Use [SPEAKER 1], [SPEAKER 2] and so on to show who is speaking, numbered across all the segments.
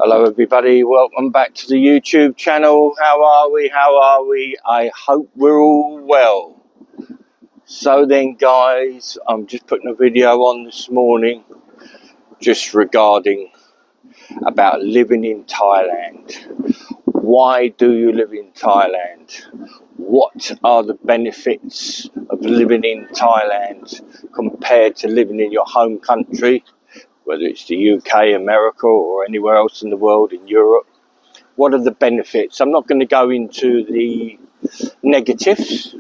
[SPEAKER 1] Hello everybody, welcome back to the YouTube channel. How are we? I hope we're all well. So then guys, I'm just putting a video on this morning just regarding about living in Thailand. Why do you live in Thailand? What are the benefits of living in Thailand compared to living in your home country? Whether it's the UK, America, or anywhere else in the world, in Europe. What are the benefits? I'm not going to go into the negatives,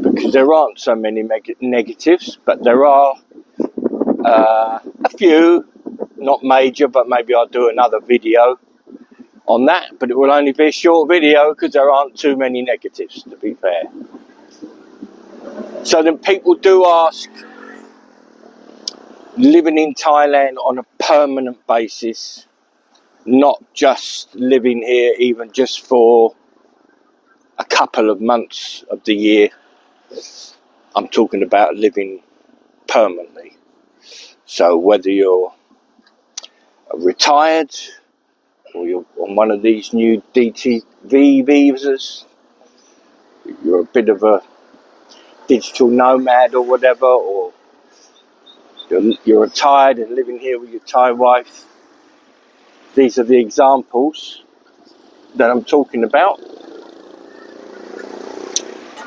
[SPEAKER 1] because there aren't so many negatives, but there are a few, not major, but maybe I'll do another video on that, but it will only be a short video, because there aren't too many negatives, to be fair. So then people do ask, living in Thailand on a permanent basis, not just living here even just for a couple of months of the year. I'm talking about living permanently. So whether you're retired or you're on one of these new DTV visas, you're a bit of a digital nomad or whatever, or you're retired and living here with your Thai wife. These are the examples that I'm talking about.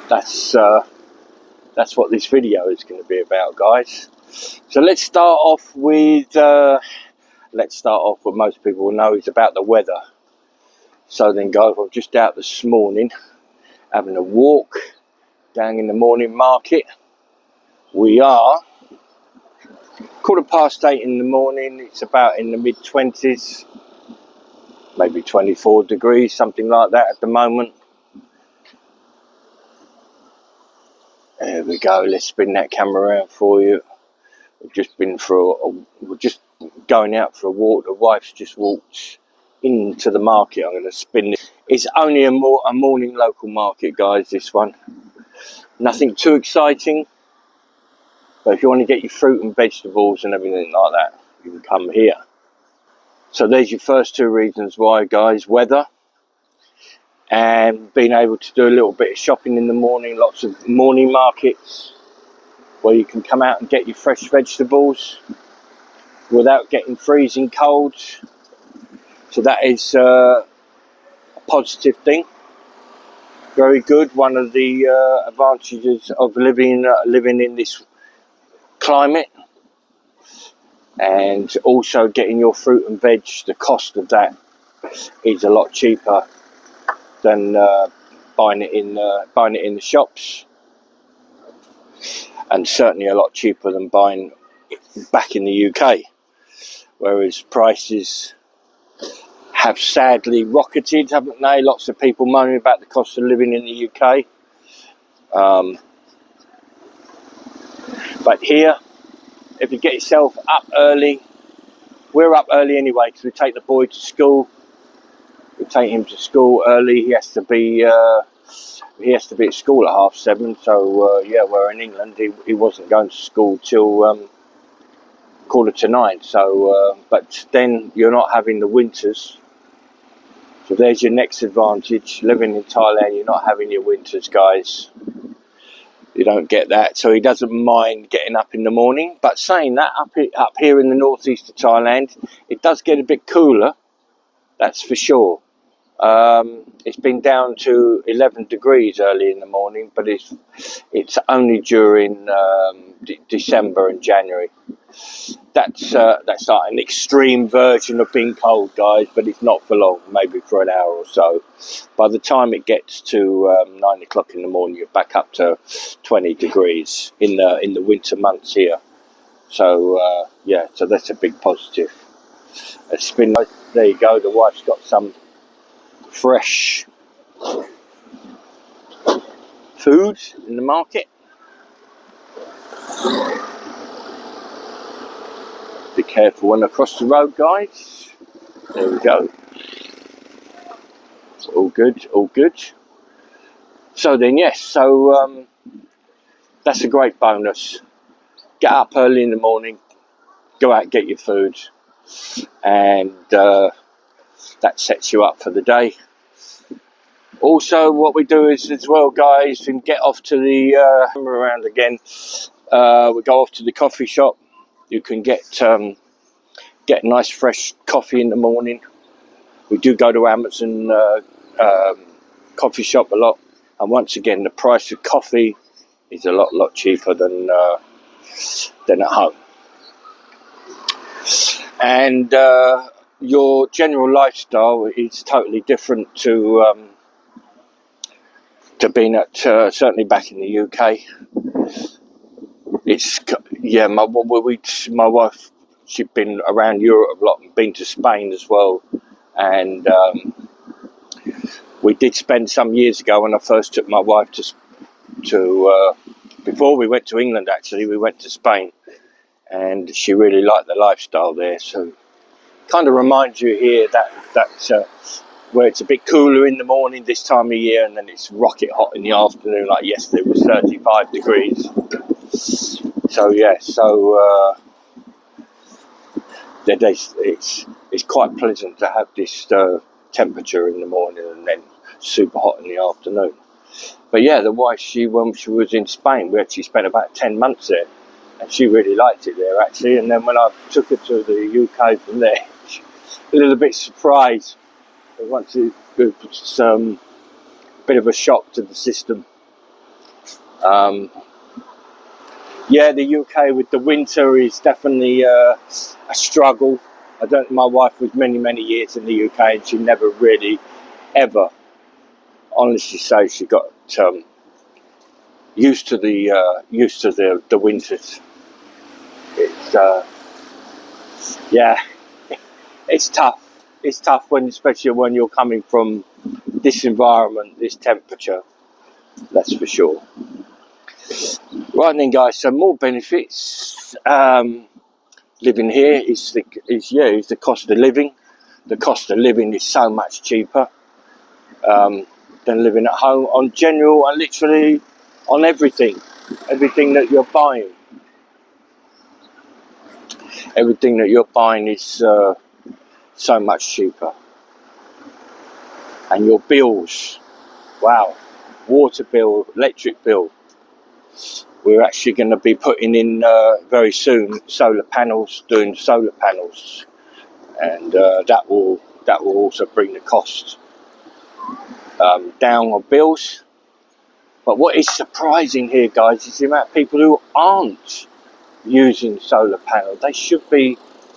[SPEAKER 1] That's what this video is going to be about, guys. So let's start off with what most people will know is about the weather. So then guys, I'm just out this morning having a walk down in the morning market. We are 8:15 in the morning. It's about in the mid-20s, maybe 24 degrees, something like that at the moment. There we go. Let's spin that camera around for you. We've just been we're just going out for a walk. The wife's just walked into the market. I'm going to spin it. It's only a morning local market, guys, this one. Nothing too exciting. But if you want to get your fruit and vegetables and everything like that, you can come here. So there's your first two reasons why, guys. Weather. And being able to do a little bit of shopping in the morning. Lots of morning markets where you can come out and get your fresh vegetables without getting freezing cold. So that is a positive thing. Very good. One of the advantages of living in this climate. And also getting your fruit and veg, the cost of that is a lot cheaper than buying it in the shops, and certainly a lot cheaper than buying it back in the UK, whereas prices have sadly rocketed, haven't they? Lots of people moaning about the cost of living in the UK. But here, if you get yourself up early, we're up early anyway because we take the boy to school. We take him to school early. He has to be at school at 7:30. So yeah, we're in England. He wasn't going to school till 8:45. So but then you're not having the winters. So there's your next advantage. Living in Thailand, you're not having your winters, guys. You don't get that. So he doesn't mind getting up in the morning. But saying that, up here in the northeast of Thailand, it does get a bit cooler. That's for sure. It's been down to 11 degrees early in the morning, but it's only during December and January. That's like an extreme version of being cold, guys, but it's not for long, maybe for an hour or so. By the time it gets to 9 o'clock in the morning, you're back up to 20 degrees in the winter months here. So yeah, so that's a big positive. There you go. The wife's got some fresh food in the market. Be careful when I cross the road, guys. There we go. All good, all good. So then, yes, that's a great bonus. Get up early in the morning, go out and get your food, and that sets you up for the day. Also, what we do is as well, guys, and get off to the around again. We go off to the coffee shop. You can get nice fresh coffee in the morning. We do go to Amazon coffee shop a lot, and once again, the price of coffee is a lot cheaper than at home. And your general lifestyle is totally different to being at certainly back in the UK. It's my wife, she'd been around Europe a lot and been to Spain as well, and we did spend some years ago when I first took my wife to before we went to England. Actually, we went to Spain, and she really liked the lifestyle there. So, kind of reminds you here that where it's a bit cooler in the morning this time of year, and then it's rocket hot in the afternoon. Like yesterday was 35 degrees. So yeah, it's quite pleasant to have this temperature in the morning and then super hot in the afternoon. But yeah, the wife, when she was in Spain, we actually spent about 10 months there, and she really liked it there actually. And then when I took her to the UK from there, she was a little bit surprised. Once it was a bit of a shock to the system. Yeah, the UK with the winter is definitely a struggle. My wife was many years in the UK, and she never really ever, honestly say, she got used to the winters. It's yeah, it's tough. It's tough especially when you're coming from this environment, this temperature. That's for sure. Right then, guys. So more benefits. Living here is the cost of living. The cost of living is so much cheaper than living at home. On general and literally on everything that you're buying. Everything that you're buying is so much cheaper. And your bills, wow, water bill, electric bill. We're actually going to be putting in very soon doing solar panels, and that will also bring the cost down on bills. But what is surprising here, guys, is the amount of people who aren't using solar panels.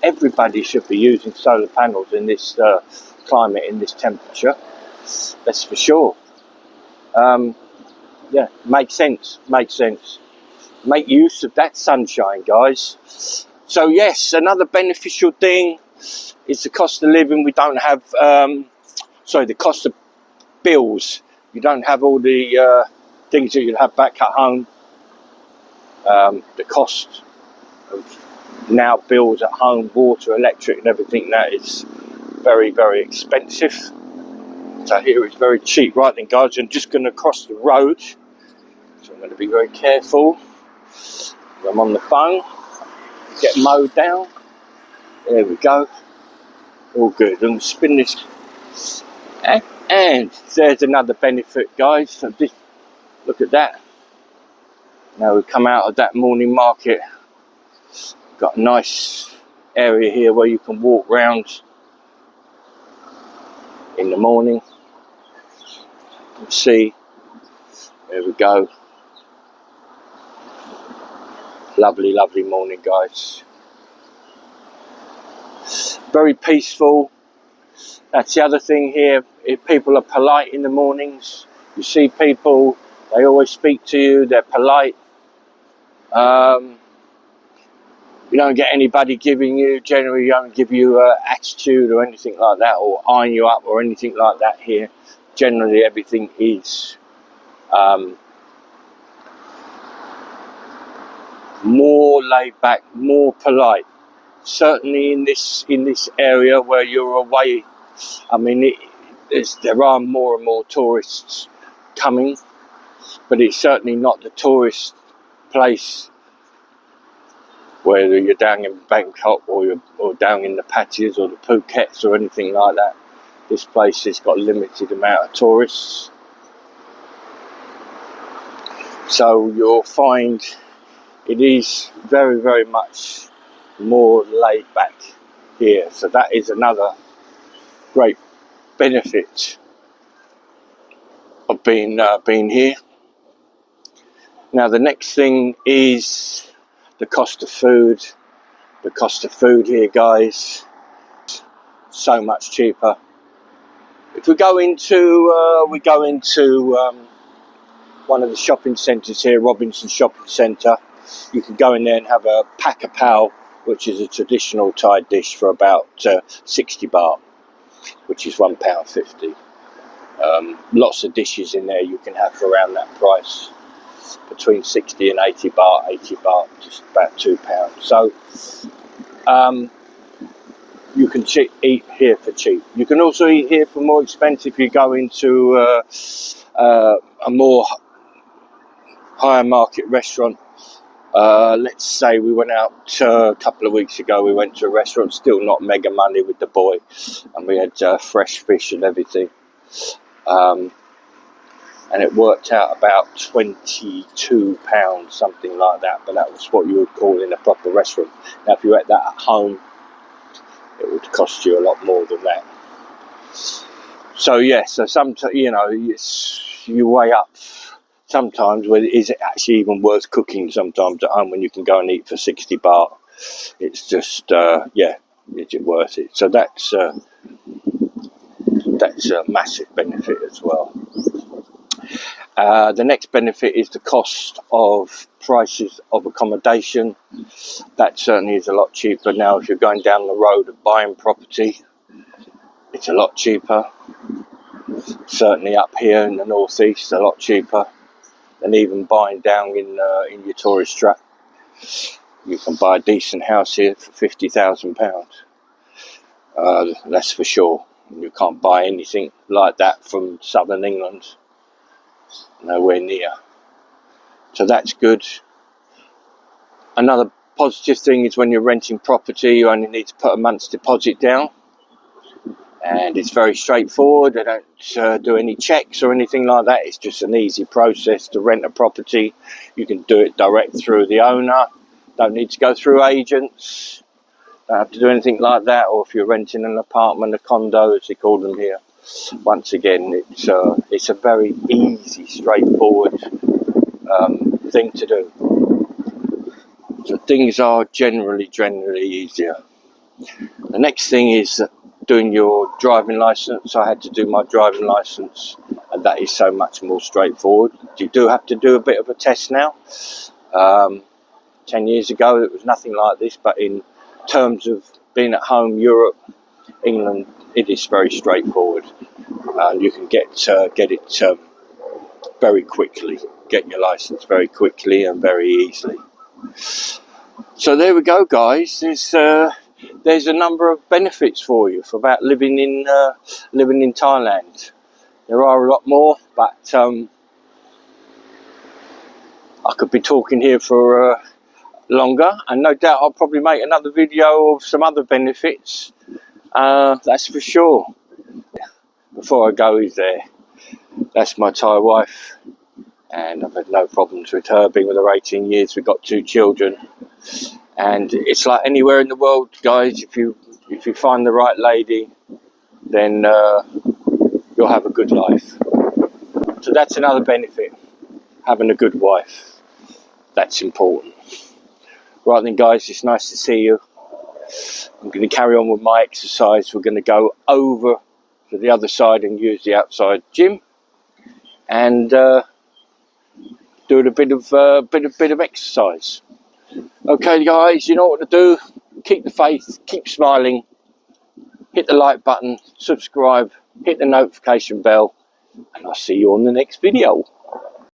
[SPEAKER 1] Everybody should be using solar panels in this climate, in this temperature. That's for sure. Yeah, makes sense. Make use of that sunshine, guys. So yes, another beneficial thing is the cost of living. We don't have, the cost of bills. You don't have all the things that you'd have back at home. The cost of now bills at home, water, electric and everything, that is very expensive. So here it's very cheap. Right then, guys, I'm just going to cross the road. So I'm going to be very careful. I'm on the phone. Get mowed down. There we go. All good. I'm spin this. And there's another benefit, guys. So just look at that. Now we've come out of that morning market. Got a nice area here where you can walk round in the morning. See. There we go. Lovely morning, guys. Very peaceful. That's the other thing here. If people are polite in the mornings, you see people, they always speak to you, they're polite. You don't get anybody generally don't give you attitude or anything like that, or eyeing you up or anything like that here. Generally everything is more laid back, more polite. Certainly in this area where you're away, I mean, there are more and more tourists coming, but it's certainly not the tourist place whether you're down in Bangkok or down in the Pattayas or the Phukets or anything like that. This place has got a limited amount of tourists, so you'll find it is very, very much more laid back here. So that is another great benefit of being here. Now the next thing is the cost of food. The cost of food here, guys, so much cheaper. If we go into one of the shopping centres here, Robinson Shopping Centre, you can go in there and have a pak a pao, which is a traditional Thai dish, for about 60 baht, which is £1.50. Lots of dishes in there you can have for around that price, between 60 and 80 baht. 80 baht, just about £2. So you can eat here for cheap. You can also eat here for more expensive if you go into a more higher market restaurant. Let's say we went out a couple of weeks ago. We went to a restaurant, still not mega money, with the boy, and we had fresh fish and everything. And it worked out about £22, something like that. But that was what you would call in a proper restaurant. Now, if you ate that at home, it would cost you a lot more than that. So yeah, so sometimes, you know, you weigh up sometimes whether is it actually even worth cooking sometimes at home when you can go and eat for 60 baht. It's just yeah, is it worth it? So that's a massive benefit as well. The next benefit is the cost of prices of accommodation. That certainly is a lot cheaper now. If you're going down the road of buying property, it's a lot cheaper. Certainly up here in the northeast, a lot cheaper than even buying down in your tourist trap. You can buy a decent house here for £50,000. That's for sure. You can't buy anything like that from southern England. Nowhere near. So that's good. Another positive thing is when you're renting property, you only need to put a month's deposit down, and it's very straightforward. They don't do any checks or anything like that. It's just an easy process to rent a property. You can do it direct through the owner. Don't need to go through agents. Don't have to do anything like that. Or if you're renting an apartment, a condo, as they call them here, once again, it's a very easy, straightforward thing to do. So things are generally easier. The next thing is doing your driving license. I had to do my driving license, and that is so much more straightforward. You do have to do a bit of a test now. 10 years ago it was nothing like this, but in terms of being at home, Europe, England, it is very straightforward, and you can get it very quickly, get your license very quickly and very easily. So there we go, guys. There's a number of benefits for you for about living in Thailand. There are a lot more, but I could be talking here for longer, and no doubt I'll probably make another video of some other benefits. That's for sure. Before I go, is there. That's my Thai wife, and I've had no problems with her. Been with her 18 years. We've got 2 children, and it's like anywhere in the world, guys. If you find the right lady, then you'll have a good life. So that's another benefit, having a good wife. That's important. Right then, guys, it's nice to see you. I'm going to carry on with my exercise. We're going to go over to the other side and use the outside gym, and do a bit of exercise. Okay, guys, you know what to do. Keep the faith, keep smiling, hit the like button, subscribe, hit the notification bell, and I'll see you on the next video.